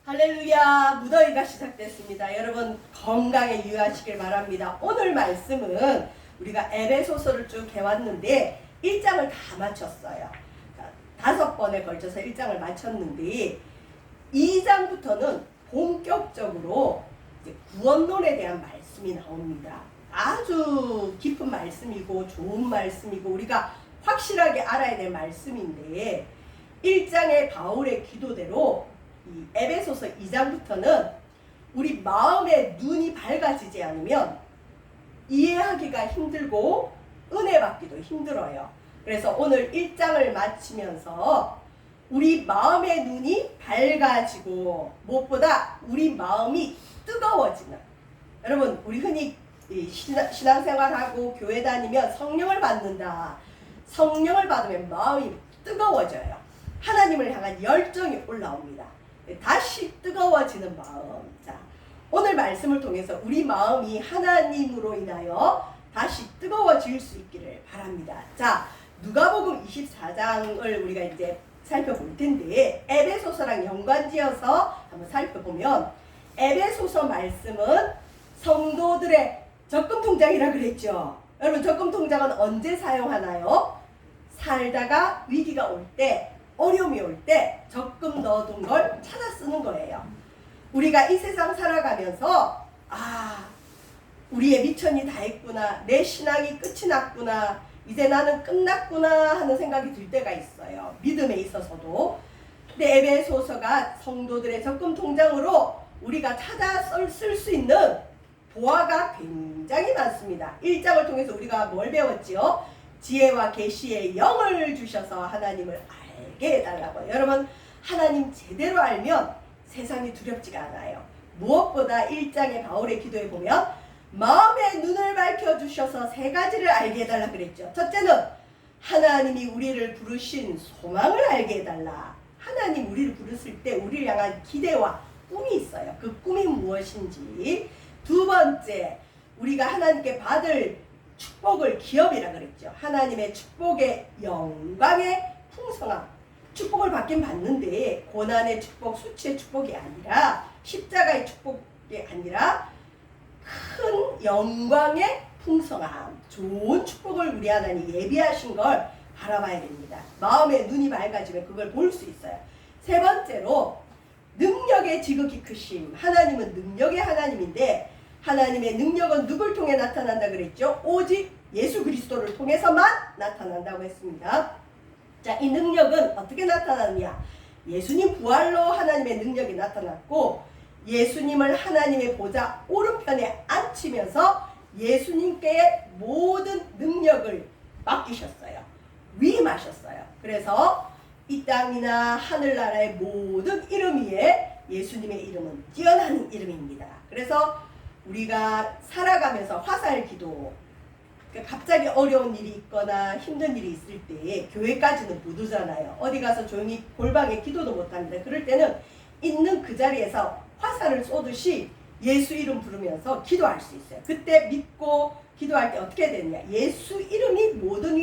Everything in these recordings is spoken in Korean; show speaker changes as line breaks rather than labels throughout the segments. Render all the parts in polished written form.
할렐루야, 무더위가 시작됐습니다. 여러분 건강에 유의하시길 바랍니다. 오늘 말씀은 우리가 에베소서를 쭉 해왔는데 1장을 다 마쳤어요. 5번에 걸쳐서 1장을 마쳤는데 2장부터는 본격적으로 이제 구원론에 대한 말씀이 나옵니다. 아주 깊은 말씀이고 좋은 말씀이고 우리가 확실하게 알아야 될 말씀인데 1장의 바울의 기도대로 이 에베소서 2장부터는 우리 마음의 눈이 밝아지지 않으면 이해하기가 힘들고 은혜 받기도 힘들어요. 그래서 오늘 1장을 마치면서 우리 마음의 눈이 밝아지고 무엇보다 우리 마음이 뜨거워지는, 여러분 우리 흔히 신앙생활하고 교회 다니면 성령을 받는다. 성령을 받으면 마음이 뜨거워져요. 하나님을 향한 열정이 올라옵니다. 다시 뜨거워지는 마음. 자, 오늘 말씀을 통해서 우리 마음이 하나님으로 인하여 다시 뜨거워질 수 있기를 바랍니다. 자, 누가복음 24장을 우리가 이제 살펴볼 텐데 에베소서랑 연관지어서 한번 살펴보면 에베소서 말씀은 성도들의 적금통장이라 그랬죠. 여러분 적금통장은 언제 사용하나요? 살다가 위기가 올 때, 어려움이 올 때 적금 넣어둔 걸 찾아 쓰는 거예요. 우리가 이 세상 살아가면서 우리의 미천이 다 했구나, 내 신앙이 끝이 났구나, 이제 나는 끝났구나 하는 생각이 들 때가 있어요. 믿음에 있어서도. 근데 에베소서가 성도들의 적금 통장으로 우리가 찾아 쓸 수 있는 보화가 굉장히 많습니다. 1장을 통해서 우리가 뭘 배웠지요? 지혜와 계시의 영을 주셔서 하나님을 알게 해달라고. 여러분 하나님 제대로 알면 세상이 두렵지가 않아요. 무엇보다 1장의 바울의 기도에 보면 마음의 눈을 밝혀주셔서 3가지를 알게 해달라 그랬죠. 첫째는 하나님이 우리를 부르신 소망을 알게 해달라. 하나님 우리를 부르실 때 우리를 향한 기대와 꿈이 있어요. 그 꿈이 무엇인지. 두 번째, 우리가 하나님께 받을 축복을 기업이라 그랬죠. 하나님의 축복의 영광의 풍성함. 축복을 받긴 받는데 고난의 축복, 수치의 축복이 아니라 십자가의 축복이 아니라 큰 영광의 풍성함, 좋은 축복을 우리 하나님 예비하신 걸 바라봐야 됩니다. 마음의 눈이 밝아지면 그걸 볼 수 있어요. 세 번째로 능력의 지극히 크심. 하나님은 능력의 하나님인데 하나님의 능력은 누굴 통해 나타난다 그랬죠? 오직 예수 그리스도를 통해서만 나타난다고 했습니다. 자, 이 능력은 어떻게 나타나느냐? 예수님 부활로 하나님의 능력이 나타났고 예수님을 하나님의 보좌 오른편에 앉히면서 예수님께 모든 능력을 맡기셨어요. 위임하셨어요. 그래서 이 땅이나 하늘나라의 모든 이름 위에 예수님의 이름은 뛰어난 이름입니다. 그래서 우리가 살아가면서 화살기도, 갑자기 어려운 일이 있거나 힘든 일이 있을 때 교회까지는 못 오잖아요. 어디 가서 조용히 골방에 기도도 못합니다. 그럴 때는 있는 그 자리에서 화살을 쏘듯이 예수 이름 부르면서 기도할 수 있어요. 그때 믿고 기도할 때 어떻게 되느냐? 예수 이름이 모든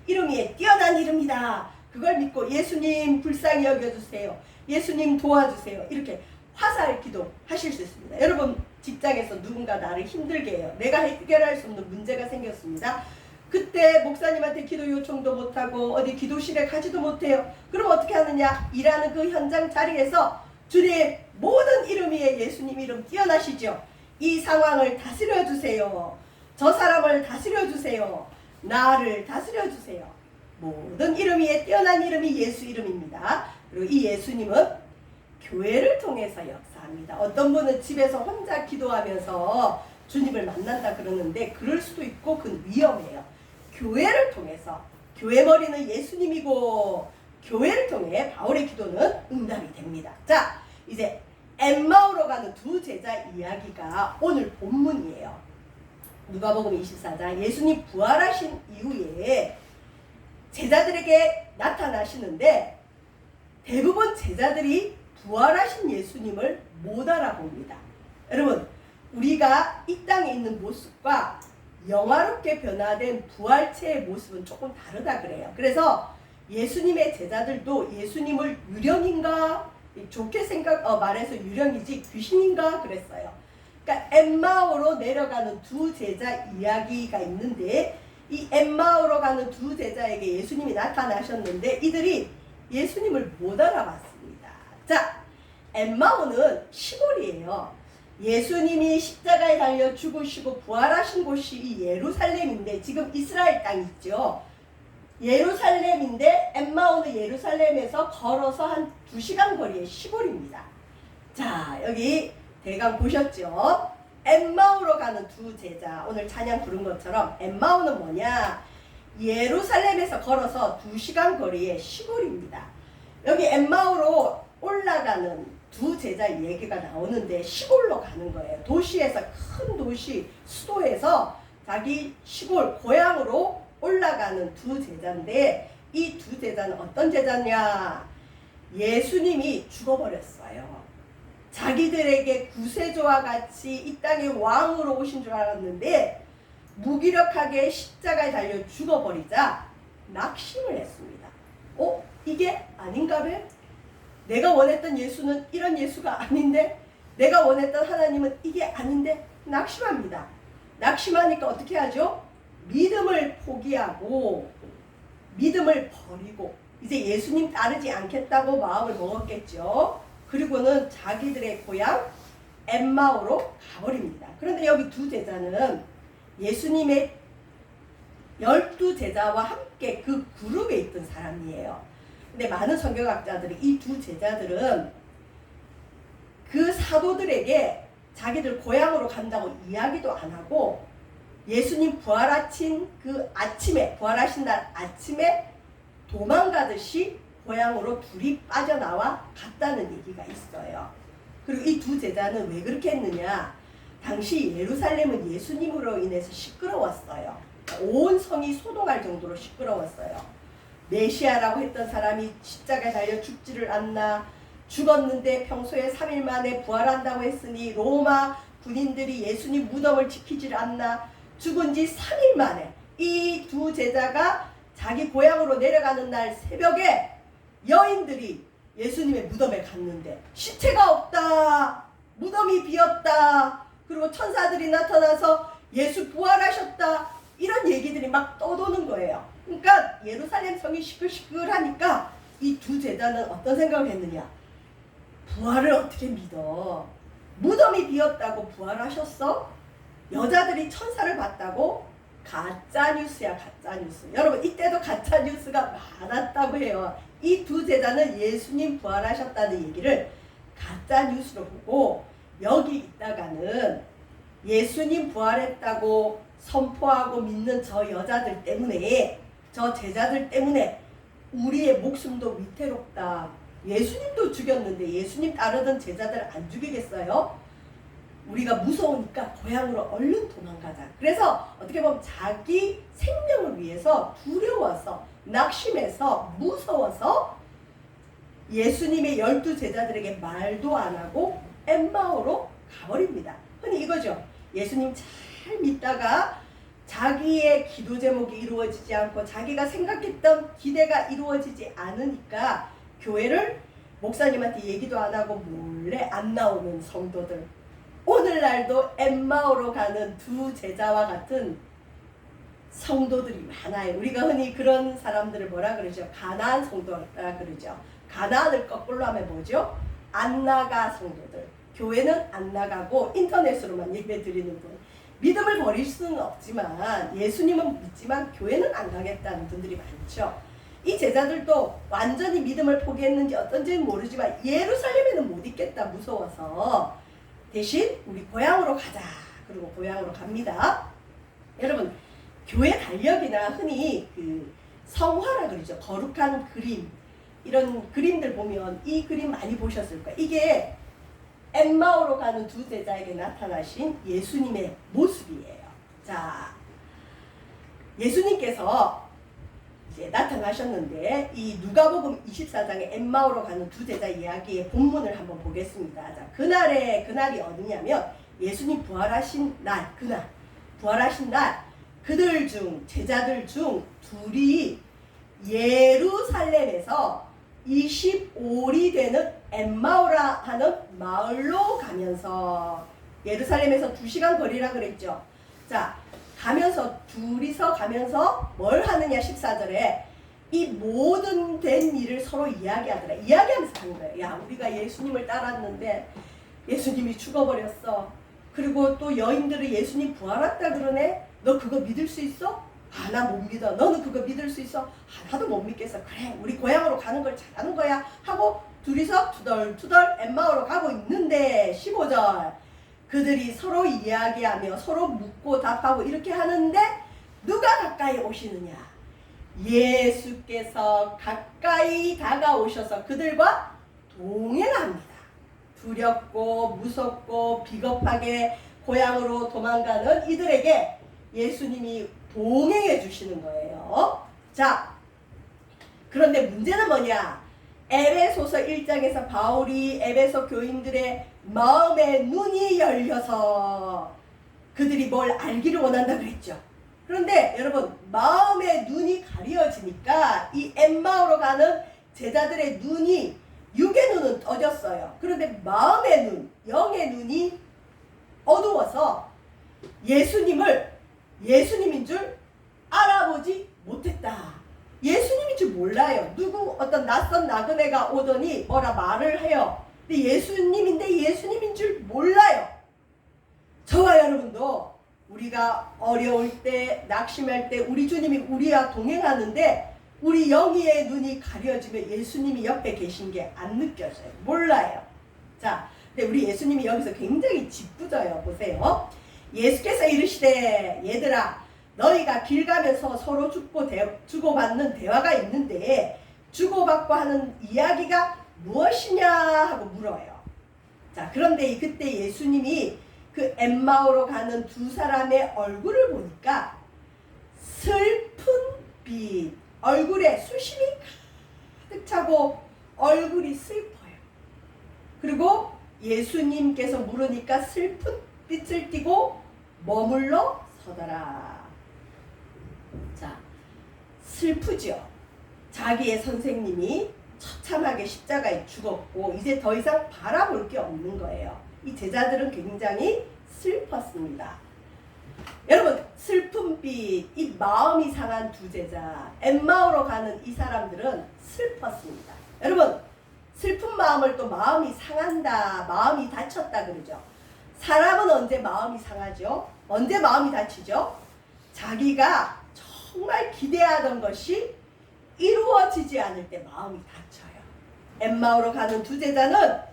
이름 위에 뛰어난 이름이다. 그걸 믿고 예수님 불쌍히 여겨주세요. 예수님 도와주세요. 이렇게 화살 기도 하실 수 있습니다. 여러분 직장에서 누군가 나를 힘들게 해요. 내가 해결할 수 없는 문제가 생겼습니다. 그때 목사님한테 기도 요청도 못하고 어디 기도실에 가지도 못해요. 그럼 어떻게 하느냐? 일하는 그 현장 자리에서 주님 모든 이름 위에 예수님 이름 뛰어나시죠. 이 상황을 다스려 주세요. 저 사람을 다스려 주세요. 나를 다스려 주세요. 모든 이름 위에 뛰어난 이름이 예수 이름입니다. 그리고 이 예수님은 교회를 통해서 역사합니다. 어떤 분은 집에서 혼자 기도하면서 주님을 만난다 그러는데 그럴 수도 있고 그건 위험해요. 교회를 통해서, 교회 머리는 예수님이고 교회를 통해 바울의 기도는 응답이 됩니다. 자, 이제 엠마오로 가는 두 제자 이야기가 오늘 본문이에요. 누가복음 24장 예수님 부활하신 이후에 제자들에게 나타나시는데 대부분 제자들이 부활하신 예수님을 못 알아봅니다. 여러분 우리가 이 땅에 있는 모습과 영화롭게 변화된 부활체의 모습은 조금 다르다 그래요. 그래서 예수님의 제자들도 예수님을 유령인가 좋게 말해서 유령이지 귀신인가 그랬어요. 그러니까 엠마오로 내려가는 두 제자 이야기가 있는데 이 엠마오로 가는 두 제자에게 예수님이 나타나셨는데 이들이 예수님을 못 알아봤습니다. 자, 엠마오는 시골이에요. 예수님이 십자가에 달려 죽으시고 부활하신 곳이 이 예루살렘인데 지금 이스라엘 땅 있죠. 예루살렘인데 엠마오는 예루살렘에서 걸어서 한 2시간 거리의 시골입니다. 자, 여기 대강 보셨죠? 엠마오로 가는 두 제자, 오늘 찬양 부른 것처럼 엠마오는 뭐냐? 예루살렘에서 걸어서 2시간 거리의 시골입니다. 여기 엠마오로 올라가는 두 제자 얘기가 나오는데 시골로 가는 거예요. 도시에서, 큰 도시 수도에서 자기 시골 고향으로 올라가는 두 제자인데 이 두 제자는 어떤 제자냐? 예수님이 죽어버렸어요. 자기들에게 구세주와 같이 이 땅의 왕으로 오신 줄 알았는데 무기력하게 십자가에 달려 죽어버리자 낙심을 했습니다. 이게 아닌가 봐? 내가 원했던 예수는 이런 예수가 아닌데, 내가 원했던 하나님은 이게 아닌데 낙심합니다. 낙심하니까 어떻게 하죠? 믿음을 포기하고 믿음을 버리고 이제 예수님 따르지 않겠다고 마음을 먹었겠죠. 그리고는 자기들의 고향 엠마오로 가버립니다. 그런데 여기 두 제자는 예수님의 12제자와 함께 그 그룹에 있던 사람이에요. 근데 많은 성경학자들이 이 두 제자들은 그 사도들에게 자기들 고향으로 간다고 이야기도 안 하고 예수님 부활하신 그 아침에, 부활하신 날 아침에 도망가듯이 고향으로 둘이 빠져나와 갔다는 얘기가 있어요. 그리고 이 두 제자는 왜 그렇게 했느냐? 당시 예루살렘은 예수님으로 인해서 시끄러웠어요. 온 성이 소동할 정도로 시끄러웠어요. 메시아라고 했던 사람이 십자가에 달려 죽지를 않나, 죽었는데 평소에 3일 만에 부활한다고 했으니 로마 군인들이 예수님 무덤을 지키질 않나, 죽은 지 3일 만에 이 두 제자가 자기 고향으로 내려가는 날 새벽에 여인들이 예수님의 무덤에 갔는데 시체가 없다, 무덤이 비었다, 그리고 천사들이 나타나서 예수 부활하셨다, 이런 얘기들이 막 떠도는 거예요. 그러니까 예루살렘 성이 시끌시끌하니까 이 두 제자는 어떤 생각을 했느냐? 부활을 어떻게 믿어? 무덤이 비었다고 부활하셨어? 여자들이 천사를 봤다고? 가짜뉴스야, 가짜뉴스. 여러분, 이때도 가짜뉴스가 많았다고 해요. 이 두 제자는 예수님 부활하셨다는 얘기를 가짜뉴스로 보고 여기 있다가는 예수님 부활했다고 선포하고 믿는 저 여자들 때문에, 저 제자들 때문에 우리의 목숨도 위태롭다. 예수님도 죽였는데 예수님 따르던 제자들 안 죽이겠어요? 우리가 무서우니까 고향으로 얼른 도망가자. 그래서 어떻게 보면 자기 생명을 위해서 두려워서, 낙심해서, 무서워서 예수님의 12제자들에게 말도 안 하고 엠마오로 가버립니다. 흔히 이거죠. 예수님 잘 믿다가 자기의 기도 제목이 이루어지지 않고 자기가 생각했던 기대가 이루어지지 않으니까 교회를 목사님한테 얘기도 안 하고 몰래 안 나오는 성도들. 오늘날도 엠마오로 가는 두 제자와 같은 성도들이 많아요. 우리가 흔히 그런 사람들을 뭐라 그러죠? 가나안 성도라 그러죠. 가나안을 거꾸로 하면 뭐죠? 안 나가 성도들. 교회는 안 나가고 인터넷으로만 예배 드리는 분. 믿음을 버릴 수는 없지만, 예수님은 믿지만 교회는 안 가겠다는 분들이 많죠. 이 제자들도 완전히 믿음을 포기했는지 어떤지는 모르지만 예루살렘에는 못 있겠다, 무서워서 대신 우리 고향으로 가자. 그리고 고향으로 갑니다. 여러분, 교회 달력이나 흔히 그 성화라 그러죠. 거룩한 그림, 이런 그림들 보면 이 그림 많이 보셨을 거예요. 이게 엠마오로 가는 두 제자에게 나타나신 예수님의 모습이에요. 자, 예수님께서 이제 나타나셨는데 이 누가복음 24장의 엠마오로 가는 두 제자 이야기의 본문을 한번 보겠습니다. 자, 그날이 어디냐면 예수님 부활하신 날, 부활하신 날 그들 중, 제자들 중 둘이 예루살렘에서 25리 되는 엠마오라 하는 마을로 가면서 예루살렘에서 2시간 거리라 그랬죠. 자, 가면서 둘이서 가면서 뭘 하느냐 14절에 이 모든 된 일을 서로 이야기하더라. 이야기하면서 하는 거예요. 야, 우리가 예수님을 따랐는데 예수님이 죽어버렸어. 그리고 또 여인들은 예수님 부활했다 그러네. 너 그거 믿을 수 있어? 아, 나 못 믿어. 너는 그거 믿을 수 있어? 아, 나도 못 믿겠어. 그래, 우리 고향으로 가는 걸 잘하는 거야 하고 둘이서 투덜투덜 엠마오로 가고 있는데 15절 그들이 서로 이야기하며 서로 묻고 답하고 이렇게 하는데 누가 가까이 오시느냐? 예수께서 가까이 다가오셔서 그들과 동행합니다. 두렵고 무섭고 비겁하게 고향으로 도망가는 이들에게 예수님이 동행해 주시는 거예요. 자, 그런데 문제는 뭐냐? 에베소서 1장에서 바울이 에베소 교인들의 마음의 눈이 열려서 그들이 뭘 알기를 원한다 그랬죠. 그런데 여러분, 마음의 눈이 가려지니까 이 엠마오로 가는 제자들의 눈이, 육의 눈은 떠졌어요. 그런데 마음의 눈, 영의 눈이 어두워서 예수님인 줄 알아보지 못했다. 예수님인 줄 몰라요. 누구 어떤 낯선 나그네가 오더니 뭐라 말을 해요. 근데 예수님인 줄 몰라요. 저와 여러분도 우리가 어려울 때, 낙심할 때 우리 주님이 우리와 동행하는데 우리 영의 눈이 가려지면 예수님이 옆에 계신 게 안 느껴져요. 몰라요. 자, 근데 우리 예수님이 여기서 굉장히 짓궂어요. 보세요. 예수께서 이르시되 얘들아 너희가 길 가면서 서로 주고받는 대화가 있는데 주고받고 하는 이야기가 무엇이냐 하고 물어요. 자, 그런데 그때 예수님이 그 엠마오로 가는 두 사람의 얼굴을 보니까 슬픈 빛, 얼굴에 수심이 가득 차고 얼굴이 슬퍼요. 그리고 예수님께서 물으니까 슬픈 빛을 띠고 머물러 서더라. 자, 슬프죠. 자기의 선생님이 처참하게 십자가에 죽었고 이제 더 이상 바라볼 게 없는 거예요. 이 제자들은 굉장히 슬펐습니다. 여러분, 슬픈 빛, 이 마음이 상한 두 제자, 엠마오로 가는 이 사람들은 슬펐습니다. 여러분, 슬픈 마음을 또 마음이 상한다, 마음이 다쳤다 그러죠. 사람은 언제 마음이 상하죠? 언제 마음이 다치죠? 자기가 정말 기대하던 것이 이루어지지 않을 때 마음이 다쳐요. 엠마오로 가는 두 제자는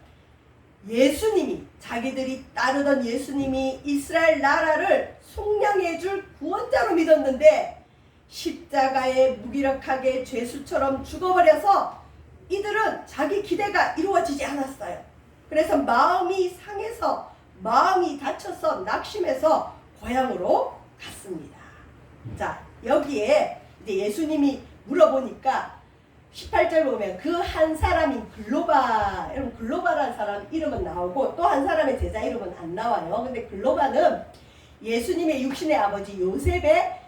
예수님이, 자기들이 따르던 예수님이 이스라엘 나라를 속량해 줄 구원자로 믿었는데 십자가에 무기력하게 죄수처럼 죽어버려서 이들은 자기 기대가 이루어지지 않았어요. 그래서 마음이 상해서, 마음이 다쳐서 낙심해서 고향으로 갔습니다. 자, 여기에 이제 예수님이 물어보니까 18절 보면 그 한 사람인 글로바, 여러분 글로바라는 사람 이름은 나오고 또 한 사람의 제자 이름은 안 나와요. 근데 글로바는 예수님의 육신의 아버지 요셉의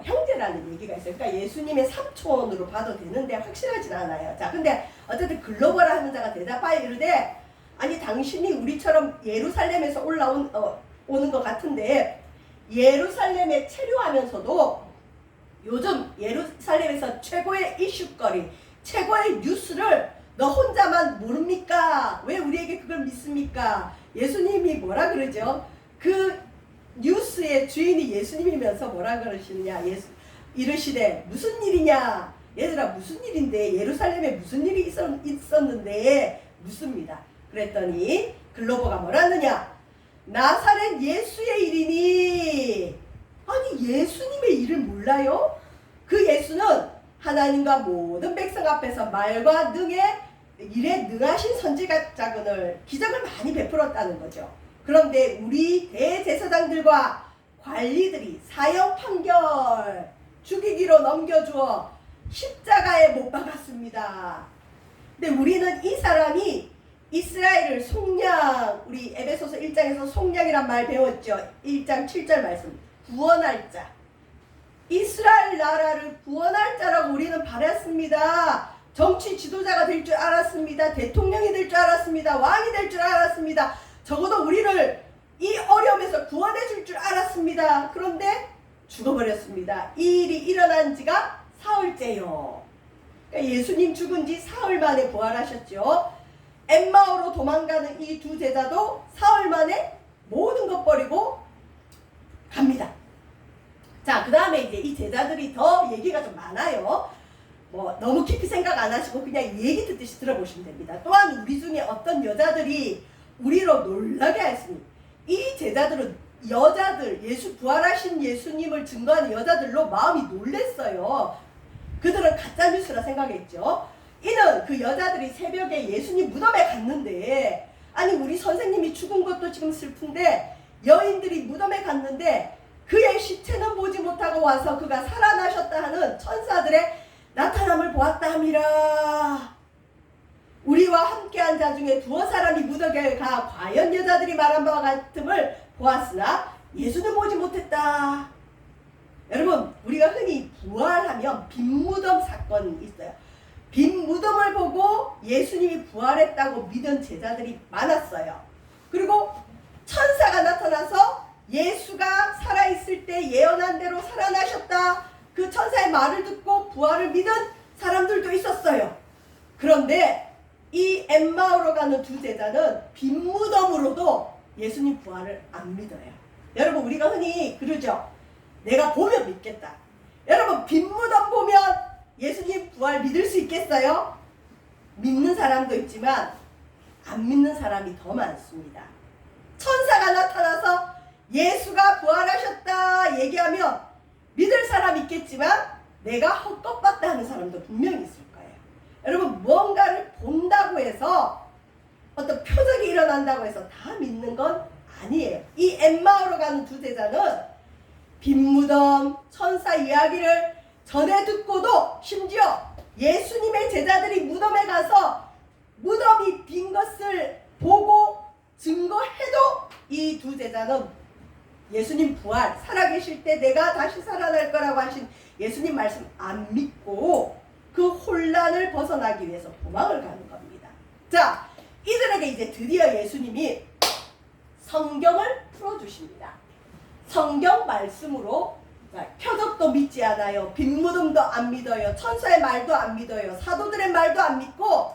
형제라는 얘기가 있어요. 그러니까 예수님의 삼촌으로 봐도 되는데 확실하진 않아요. 자, 근데 어쨌든 글로바라 하는 자가 대답하여 이르되 아니 당신이 우리처럼 예루살렘에서 오는 것 같은데 예루살렘에 체류하면서도 요즘 예루살렘에서 최고의 이슈거리, 최고의 뉴스를 너 혼자만 모릅니까? 왜 우리에게 그걸 믿습니까? 예수님이 뭐라 그러죠? 그 뉴스의 주인이 예수님이면서 뭐라 그러시느냐? 이르시되 무슨 일이냐? 얘들아 무슨 일인데 예루살렘에 무슨 일이 있었는데 묻습니다. 그랬더니 글로버가 뭐라느냐? 나사렛 예수의 일이니. 아니 예수님의 일을 몰라요? 그 예수는 하나님과 모든 백성 앞에서 말과 능의 일에 능하신 선지자거늘 기적을 많이 베풀었다는 거죠. 그런데 우리 대제사장들과 관리들이 사형 판결 죽이기로 넘겨주어 십자가에 못 박았습니다. 근데 우리는 이 사람이 이스라엘을 속량, 우리 에베소서 1장에서 속량이란 말 배웠죠. 1장 7절 말씀. 구원할 자. 이스라엘 나라를 구원할 자라고 우리는 바랐습니다. 정치 지도자가 될 줄 알았습니다. 대통령이 될 줄 알았습니다. 왕이 될 줄 알았습니다. 적어도 우리를 이 어려움에서 구원해 줄 줄 알았습니다. 그런데 죽어버렸습니다. 이 일이 일어난 지가 사흘째요. 그러니까 예수님 죽은 지 사흘 만에 부활하셨죠. 엠마오로 도망가는 이 두 제자도 사흘 만에 모든 것 버리고 갑니다. 자, 그 다음에 이제 이 제자들이 더 얘기가 좀 많아요. 뭐 너무 깊이 생각 안 하시고 그냥 얘기 듣듯이 들어보시면 됩니다. 또한 우리 중에 어떤 여자들이 우리로 놀라게 하였으니, 이 제자들은 여자들, 예수 부활하신 예수님을 증거하는 여자들로 마음이 놀랬어요. 그들은 가짜뉴스라 생각했죠. 이는 그 여자들이 새벽에 예수님 무덤에 갔는데, 아니 우리 선생님이 죽은 것도 지금 슬픈데 여인들이 무덤에 갔는데 그의 시체는 보지 못하고 와서 그가 살아나셨다 하는 천사들의 나타남을 보았다 함이라. 우리와 함께한 자 중에 두어 사람이 무덤에 가 과연 여자들이 말한 바와 같음을 보았으나 예수는 보지 못했다. 여러분, 우리가 흔히 부활하면 빈무덤 사건이 있어요. 빈 무덤을 보고 예수님이 부활했다고 믿은 제자들이 많았어요. 그리고 천사가 나타나서 예수가 살아있을 때 예언한 대로 살아나셨다, 그 천사의 말을 듣고 부활을 믿은 사람들도 있었어요. 그런데 이 엠마오로 가는 두 제자는 빈 무덤으로도 예수님 부활을 안 믿어요. 여러분, 우리가 흔히 그러죠. 내가 보면 믿겠다. 여러분, 빈 무덤 보면 예수님 부활 믿을 수 있겠어요? 믿는 사람도 있지만 안 믿는 사람이 더 많습니다. 천사가 나타나서 예수가 부활하셨다 얘기하면 믿을 사람 있겠지만 내가 헛것봤다 하는 사람도 분명히 있을 거예요. 여러분, 무언가를 본다고 해서 어떤 표적이 일어난다고 해서 다 믿는 건 아니에요. 이 엠마오로 가는 두 제자는 빈 무덤, 천사 이야기를 전에 듣고도 심지어 예수님의 제자들이 무덤에 가서 무덤이 빈 것을 보고 증거해도 이 두 제자는 예수님 부활, 살아계실 때 내가 다시 살아날 거라고 하신 예수님 말씀 안 믿고 그 혼란을 벗어나기 위해서 도망을 가는 겁니다. 자, 이들에게 이제 드디어 예수님이 성경을 풀어주십니다. 성경 말씀으로 표적도 믿지 않아요. 빈무덤도 안 믿어요. 천사의 말도 안 믿어요. 사도들의 말도 안 믿고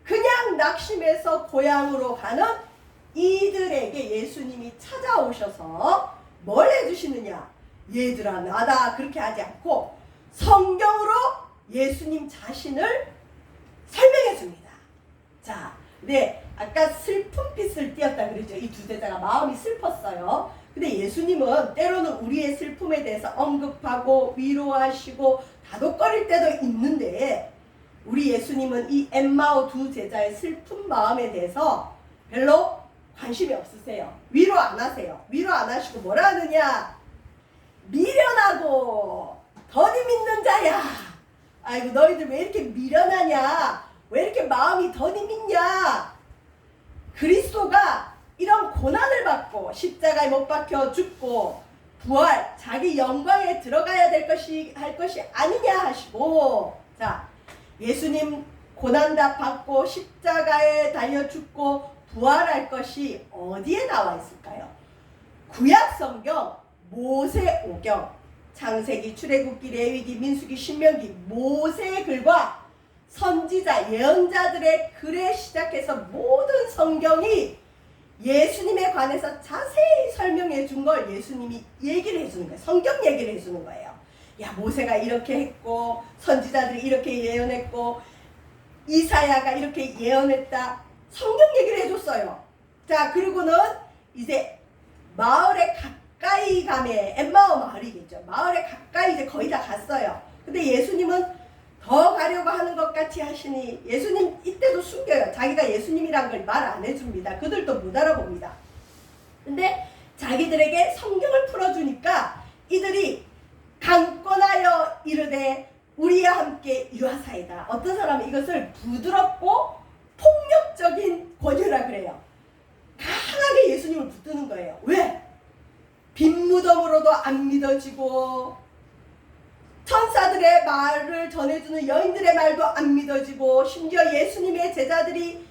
그냥 낙심해서 고향으로 가는 이들에게 예수님이 찾아오셔서 뭘 해주시느냐? 얘들아 나다, 그렇게 하지 않고 성경으로 예수님 자신을 설명해 줍니다. 자, 네, 아까 슬픈 빛을 띄었다 그랬죠. 이 두 제자가 마음이 슬펐어요. 근데 예수님은 때로는 우리의 슬픔에 대해서 언급하고 위로하시고 다독거릴 때도 있는데, 우리 예수님은 이 엠마오 두 제자의 슬픈 마음에 대해서 별로 관심이 없으세요. 위로 안 하세요. 위로 안 하시고 뭐라 하느냐? 미련하고 더디 믿는 자야. 아이고, 너희들 왜 이렇게 미련하냐? 왜 이렇게 마음이 더디 믿냐? 그리스도가 이런 고난을 받고 십자가에 못 박혀 죽고 부활, 자기 영광에 들어가야 될 것이 할 것이 아니냐 하시고, 자, 예수님 고난 다 받고 십자가에 달려 죽고 부활할 것이 어디에 나와 있을까요? 구약 성경 모세오경, 창세기, 출애굽기, 레위기, 민수기, 신명기, 모세의 글과 선지자, 예언자들의 글에 시작해서 모든 성경이 예수님에 관해서 자세히 설명해 준 걸 예수님이 얘기를 해주는 거예요. 성경 얘기를 해주는 거예요. 야, 모세가 이렇게 했고 선지자들이 이렇게 예언했고 이사야가 이렇게 예언했다. 성경 얘기를 해줬어요. 자, 그리고는 이제 마을에 가까이 가면, 엠마오 마을이겠죠. 마을에 가까이 이제 거의 다 갔어요. 근데 예수님은 더 가려고 하는 것 같이 하시니 예수님 이때도 숨겨요. 자기가 예수님이란 걸 말 안 해줍니다. 그들도 못 알아봅니다. 근데 자기들에게 성경을 풀어주니까 이들이 강권하여 이르되 우리와 함께 유하사이다. 어떤 사람은 이것을 부드럽고 폭력적인 권유라 그래요. 강하게 예수님을 붙드는 거예요. 왜? 빈 무덤으로도 안 믿어지고 천사들의 말을 전해주는 여인들의 말도 안 믿어지고 심지어 예수님의 제자들이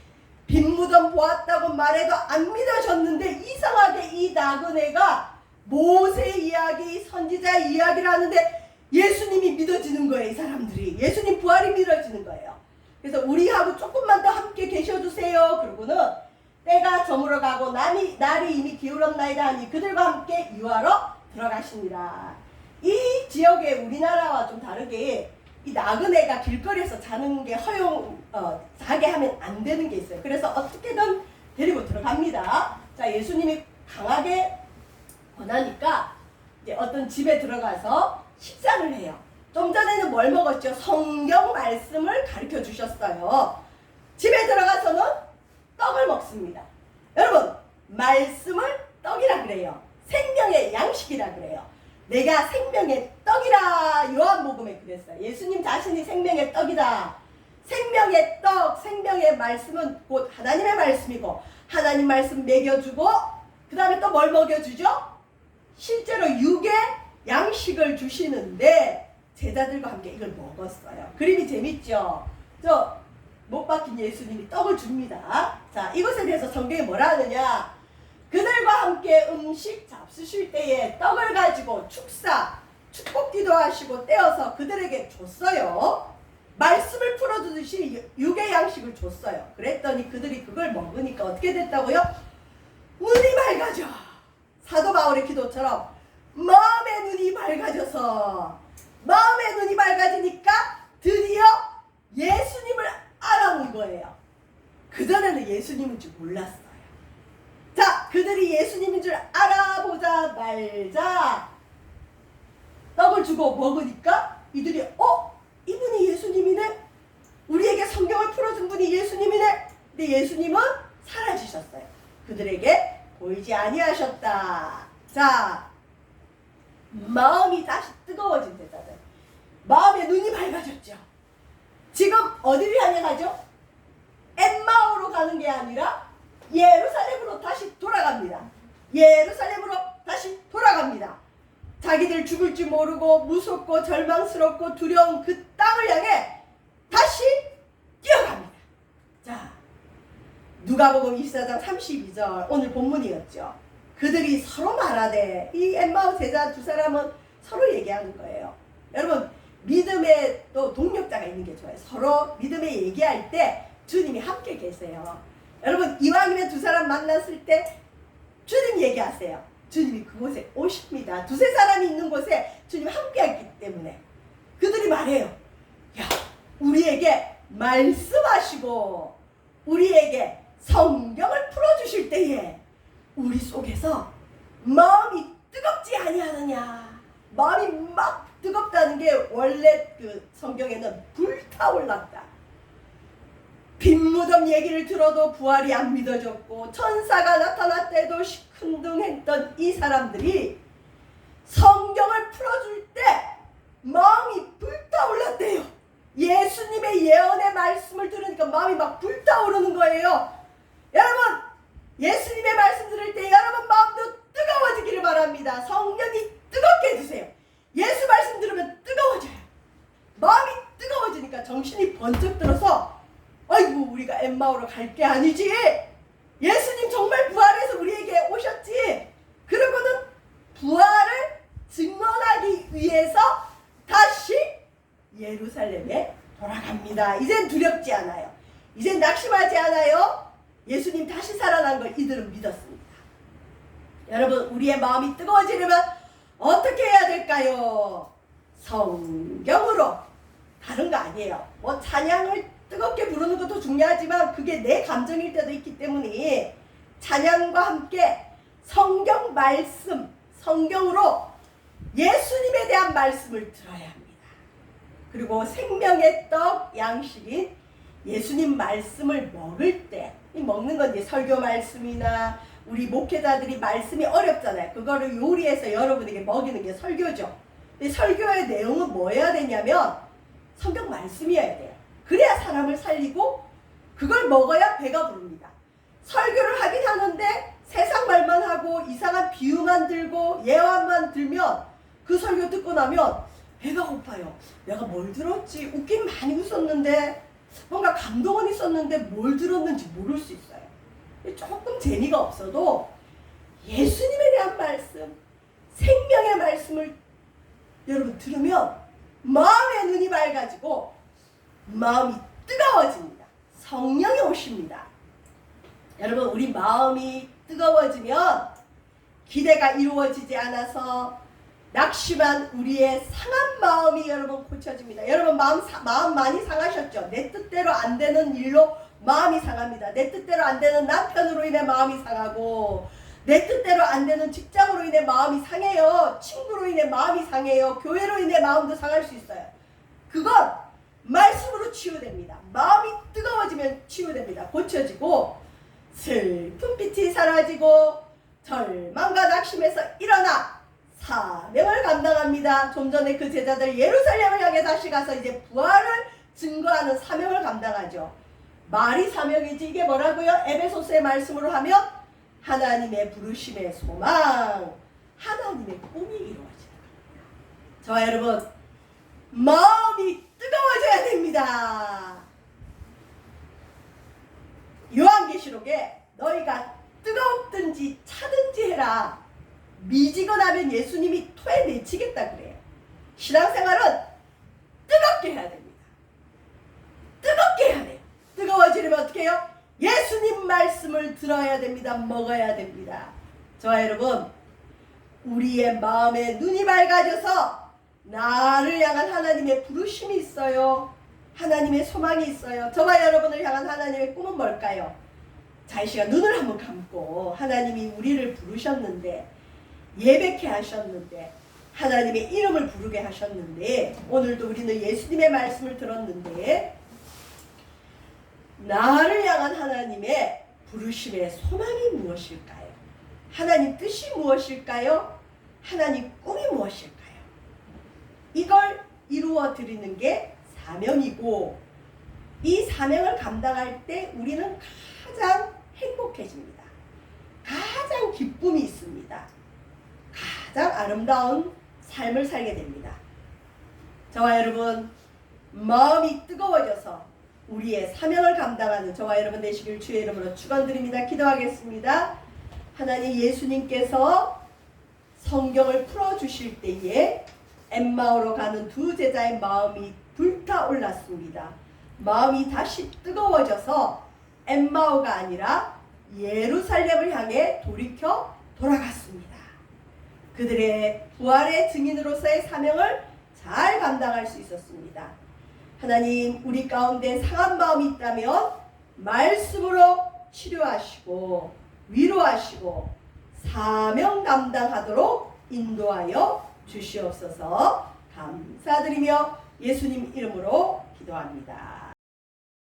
빈무덤 보았다고 말해도 안 믿어졌는데 이상하게 이 나그네가 모세 이야기, 선지자 이야기를 하는데 예수님이 믿어지는 거예요. 이 사람들이. 예수님 부활이 믿어지는 거예요. 그래서 우리하고 조금만 더 함께 계셔주세요. 그러고는 때가 저물어 가고 날이 이미 기울었나이다 하니 그들과 함께 유하러 들어가시니라. 이 지역에 우리나라와 좀 다르게 이 나그네가 길거리에서 자는 게 자게 하면 안 되는 게 있어요. 그래서 어떻게든 데리고 들어갑니다. 자, 예수님이 강하게 권하니까 이제 어떤 집에 들어가서 식사를 해요. 좀 전에는 뭘 먹었죠? 성경 말씀을 가르쳐 주셨어요. 집에 들어가서는 떡을 먹습니다. 여러분, 말씀을 떡이라 그래요. 생명의 양식이라 그래요. 내가 생명의 떡이라. 요한복음에 그랬어요. 예수님 자신이 생명의 떡이다. 생명의 떡, 생명의 말씀은 곧 하나님의 말씀이고 하나님 말씀 먹여주고 그 다음에 또 뭘 먹여주죠? 실제로 육의 양식을 주시는데 제자들과 함께 이걸 먹었어요. 그림이 재밌죠? 저 못 박힌 예수님이 떡을 줍니다. 자, 이것에 대해서 성경이 뭐라 하느냐? 그들과 함께 음식 잡수실 때에 떡을 가지고 축복 기도하시고 떼어서 그들에게 줬어요. 말씀을 풀어주듯이 육의 양식을 줬어요. 그랬더니 그들이 그걸 먹으니까 어떻게 됐다고요? 눈이 밝아져. 사도 바울의 기도처럼 마음의 눈이 밝아져서 마음의 눈이 밝아지니까 드디어 예수님을 알아본 거예요. 그전에는 예수님인 줄 몰랐어요. 자, 그들이 예수님인 줄 알아보자 말자 떡을 주고 먹으니까 이들이 이분이 예수님이네? 우리에게 성경을 풀어준 분이 예수님이네? 근데 예수님은 사라지셨어요. 그들에게 보이지 아니하셨다. 자, 마음이 다시 뜨거워진 제자들. 마음의 눈이 밝아졌죠. 지금 어디를 향해 가죠? 엠마오로 가는 게 아니라 예루살렘으로 다시 돌아갑니다. 예루살렘으로 다시 돌아갑니다. 자기들 죽을 줄 모르고 무섭고 절망스럽고 두려운 그 땅을 향해 다시 뛰어갑니다. 자, 누가복음 24장 32절 오늘 본문이었죠. 그들이 서로 말하되, 이 엠마오 제자 두 사람은 서로 얘기하는 거예요. 여러분, 믿음에 또 동력자가 있는 게 좋아요. 서로 믿음에 얘기할 때 주님이 함께 계세요. 여러분, 이왕이면 두 사람 만났을 때 주님 얘기하세요. 주님이 그곳에 오십니다. 두세 사람이 있는 곳에 주님이 함께 하기 때문에 그들이 말해요. 야, 우리에게 말씀하시고 우리에게 성경을 풀어주실 때에 우리 속에서 마음이 뜨겁지 아니하느냐. 마음이 막 뜨겁다는 게 원래 그 성경에는 불타올랐다. 빈무덤 얘기를 들어도 부활이 안 믿어졌고 천사가 나타났대도 시큰둥했던 이 사람들이 성경을 풀어줄 때 마음이 불타올랐대요. 예수님의 예언의 말씀을 들으니까 마음이 막 불타오르는 거예요. 여러분, 예수님의 말씀 들을 때 여러분 마음도 뜨거워지기를 바랍니다. 성령이 뜨겁게 해주세요. 예수 말씀 들으면 뜨거워져요. 마음이 뜨거워지니까 정신이 번쩍 들어서 아이고, 우리가 엠마오로 갈 게 아니지. 예수님 정말 부활해서 우리에게 오셨지. 그러고는 부활을 증언하기 위해서 다시 예루살렘에 돌아갑니다. 이젠 두렵지 않아요. 이젠 낙심하지 않아요. 예수님 다시 살아난 걸 이들은 믿었습니다. 여러분, 우리의 마음이 뜨거워지려면 어떻게 해야 될까요? 성경으로. 다른 거 아니에요. 뭐 찬양을 뜨겁게 부르는 것도 중요하지만 그게 내 감정일 때도 있기 때문에 찬양과 함께 성경 말씀, 성경으로 예수님에 대한 말씀을 들어야 합니다. 그리고 생명의 떡 양식인 예수님 말씀을 먹을 때, 이 먹는 건 이제 설교 말씀이나 우리 목회자들이 말씀이 어렵잖아요. 그거를 요리해서 여러분에게 먹이는 게 설교죠. 근데 설교의 내용은 뭐 해야 되냐면 성경 말씀이어야 돼요. 그래야 사람을 살리고 그걸 먹어야 배가 부릅니다. 설교를 하긴 하는데 세상 말만 하고 이상한 비유만 들고 예화만 들면 그 설교 듣고 나면 배가 고파요. 내가 뭘 들었지? 웃긴 많이 웃었는데 뭔가 감동은 있었는데 뭘 들었는지 모를 수 있어요. 조금 재미가 없어도 예수님에 대한 말씀, 생명의 말씀을 여러분 들으면 마음의 눈이 밝아지고 마음이 뜨거워집니다. 성령이 오십니다. 여러분, 우리 마음이 뜨거워지면 기대가 이루어지지 않아서 낙심한 우리의 상한 마음이 여러분 고쳐집니다. 여러분 마음 많이 상하셨죠? 내 뜻대로 안 되는 일로 마음이 상합니다. 내 뜻대로 안 되는 남편으로 인해 마음이 상하고, 내 뜻대로 안 되는 직장으로 인해 마음이 상해요. 친구로 인해 마음이 상해요. 교회로 인해 마음도 상할 수 있어요. 그건 말씀으로 치유됩니다. 마음이 뜨거워지면 치유됩니다. 고쳐지고 슬픈 빛이 사라지고 절망과 낙심에서 일어나 사명을 감당합니다. 좀 전에 그 제자들 예루살렘을 향해 다시 가서 이제 부활을 증거하는 사명을 감당하죠. 말이 사명이지 이게 뭐라고요? 에베소서의 말씀으로 하면 하나님의 부르심의 소망, 하나님의 꿈이 이루어지는 겁니다. 저와 여러분, 마음이 뜨거워져야 됩니다. 요한계시록에 너희가 뜨겁든지 차든지 해라. 미지근하면 예수님이 토해 내치겠다 그래요. 신앙생활은 뜨겁게 해야 됩니다. 뜨겁게 해야 돼요. 뜨거워지려면 어떻게 해요? 예수님 말씀을 들어야 됩니다. 먹어야 됩니다. 저와 여러분, 우리의 마음에 눈이 밝아져서 나를 향한 하나님의 부르심이 있어요. 하나님의 소망이 있어요. 저와 여러분을 향한 하나님의 꿈은 뭘까요? 자, 이 시간 눈을 한번 감고 하나님이 우리를 부르셨는데, 예배케 하셨는데, 하나님의 이름을 부르게 하셨는데, 오늘도 우리는 예수님의 말씀을 들었는데, 나를 향한 하나님의 부르심의 소망이 무엇일까요? 하나님 뜻이 무엇일까요? 하나님 꿈이 무엇일까요? 이걸 이루어 드리는 게 사명이고, 이 사명을 감당할 때 우리는 가장 행복해집니다. 가장 기쁨이 있습니다. 가장 아름다운 삶을 살게 됩니다. 저와 여러분, 마음이 뜨거워져서 우리의 사명을 감당하는 저와 여러분 되시길 주의 이름으로 축원드립니다. 기도하겠습니다. 하나님, 예수님께서 성경을 풀어주실 때에 엠마오로 가는 두 제자의 마음이 불타올랐습니다. 마음이 다시 뜨거워져서 엠마오가 아니라 예루살렘을 향해 돌이켜 돌아갔습니다. 그들의 부활의 증인으로서의 사명을 잘 감당할 수 있었습니다. 하나님, 우리 가운데 상한 마음이 있다면 말씀으로 치료하시고 위로하시고 사명 감당하도록 인도하여 주시옵소서. 감사드리며 예수님 이름으로 기도합니다.